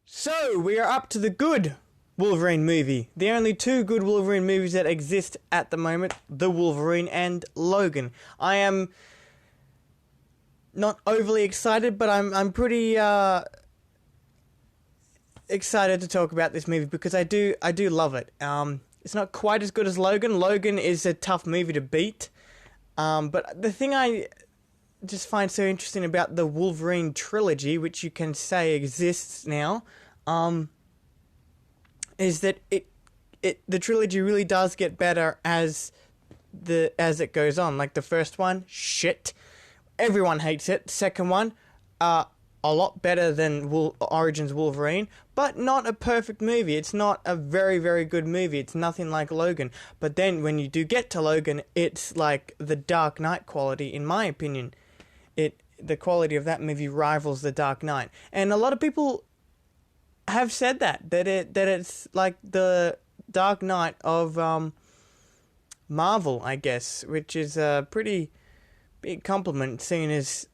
So, we are up to the good Wolverine movie. The only two good Wolverine movies that exist at the moment, The Wolverine and Logan. I am not overly excited, but I'm pretty excited to talk about this movie because I do love it. It's not quite as good as Logan. Logan is a tough movie to beat. But the thing I just find so interesting about the Wolverine trilogy, which you can say exists now, is that the trilogy really does get better as it goes on. Like the first one, shit. Everyone hates it. Second one, a lot better than Origins Wolverine, but not a perfect movie. It's not a very, very good movie. It's nothing like Logan. But then when you do get to Logan, it's like the Dark Knight quality, in my opinion. The quality of that movie rivals the Dark Knight. And a lot of people have said that it's like the Dark Knight of Marvel, I guess, which is a pretty big compliment, seeing as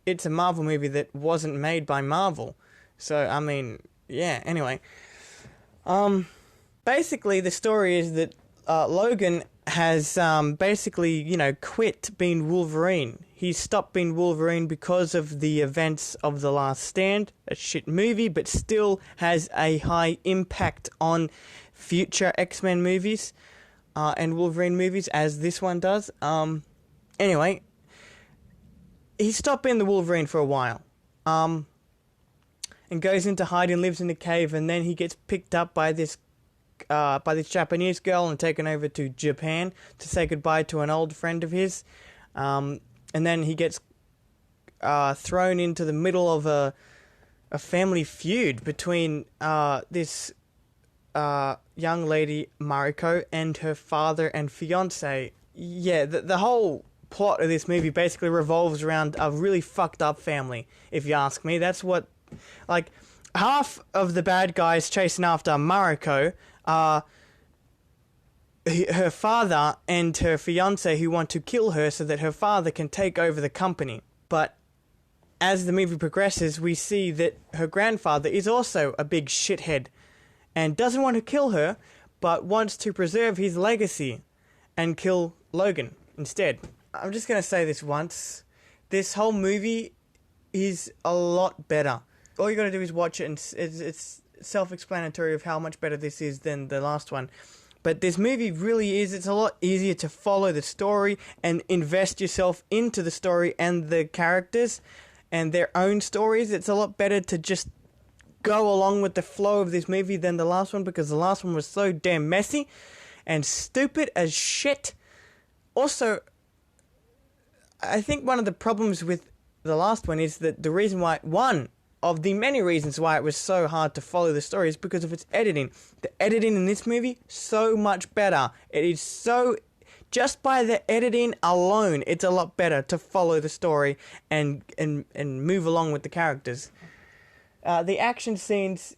it's a Marvel movie that wasn't made by Marvel. So, I mean, yeah, anyway. Basically, the story is that Logan has basically, quit being Wolverine. He stopped being Wolverine because of the events of The Last Stand, a shit movie, but still has a high impact on future X-Men movies and Wolverine movies, as this one does. Anyway, he stopped being the Wolverine for a while, and goes into hiding, lives in a cave, and then he gets picked up by this Japanese girl and taken over to Japan to say goodbye to an old friend of his. And then he gets thrown into the middle of a family feud between this young lady, Mariko, and her father and fiancé. Yeah, the whole plot of this movie basically revolves around a really fucked up family, if you ask me. That's what, like, half of the bad guys chasing after Mariko are her father and her fiancé who want to kill her so that her father can take over the company. But as the movie progresses, we see that her grandfather is also a big shithead and doesn't want to kill her, but wants to preserve his legacy and kill Logan instead. I'm just going to say this once. This whole movie is a lot better. All you got to do is watch it, and it's self-explanatory of how much better this is than the last one. But this movie really is, it's a lot easier to follow the story and invest yourself into the story and the characters and their own stories. It's a lot better to just go along with the flow of this movie than the last one, because the last one was so damn messy and stupid as shit. Also, I think one of the problems with the last one is that the reason why, one of the many reasons why it was so hard to follow the story is because of its editing. The editing in this movie, so much better. It is so, just by the editing alone, it's a lot better to follow the story and move along with the characters. The action scenes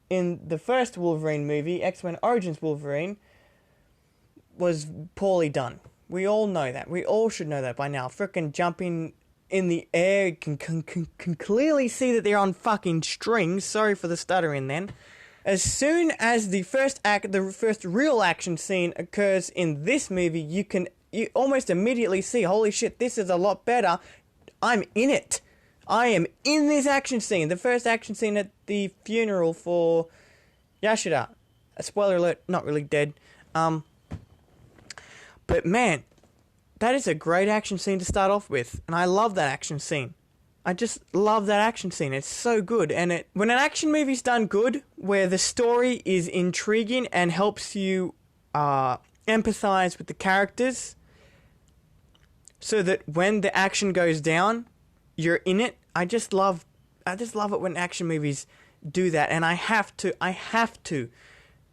in the first Wolverine movie, X-Men Origins Wolverine, was poorly done. We all know that. We all should know that by now. Frickin' jumping in the air, you can clearly see that they're on fucking strings. Sorry for the stuttering then. As soon as the first real action scene occurs in this movie, you almost immediately see, holy shit, this is a lot better. I'm in it. I am in this action scene. The first action scene at the funeral for Yashida. A spoiler alert, not really dead. But man, that is a great action scene to start off with, and I love that action scene. I just love that action scene. It's so good, and when an action movie's done good, where the story is intriguing and helps you empathize with the characters, so that when the action goes down, you're in it. I just love it when action movies do that, and I have to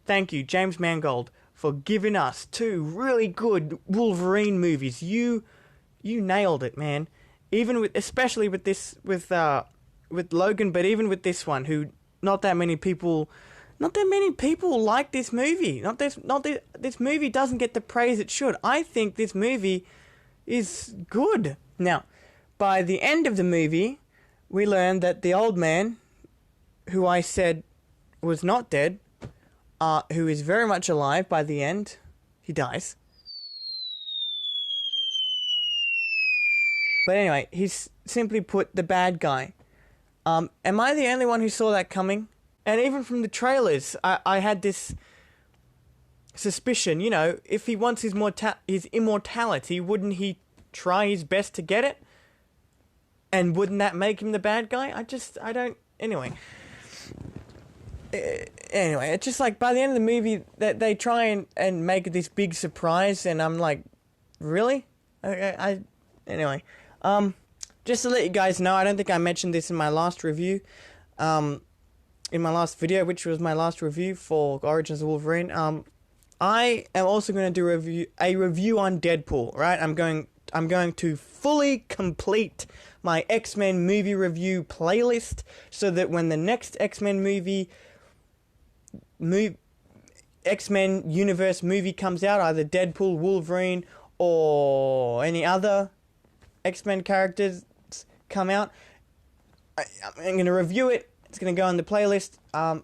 thank you, James Mangold, for giving us two really good Wolverine movies. You nailed it, man. Especially with Logan, but even with this one, who not that many people like this movie. This movie doesn't get the praise it should. I think this movie is good. Now, by the end of the movie, we learn that the old man who I said was not dead, who is very much alive by the end. He dies. But anyway, he's simply put the bad guy. Am I the only one who saw that coming? And even from the trailers, I had this suspicion, you know, if he wants his immortality, wouldn't he try his best to get it? And wouldn't that make him the bad guy? Anyway, it's just like, by the end of the movie, that they try and make this big surprise, and I'm like, really? Anyway, just to let you guys know, I don't think I mentioned this in my last review, in my last video, which was my last review for Origins of Wolverine. I am also going to do a review on Deadpool, right? I'm going to fully complete my X-Men movie review playlist, so that when the next X-Men X-Men universe movie comes out, either Deadpool, Wolverine, or any other X-Men characters come out, I'm going to review it. It's going to go on the playlist.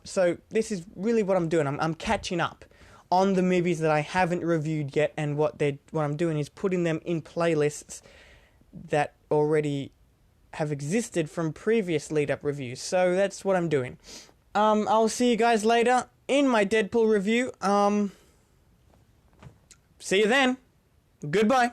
So this is really what I'm doing. I'm catching up on the movies that I haven't reviewed yet, and what I'm doing is putting them in playlists that already have existed from previous lead-up reviews. So that's what I'm doing. I'll see you guys later in my Deadpool review. See you then. Goodbye.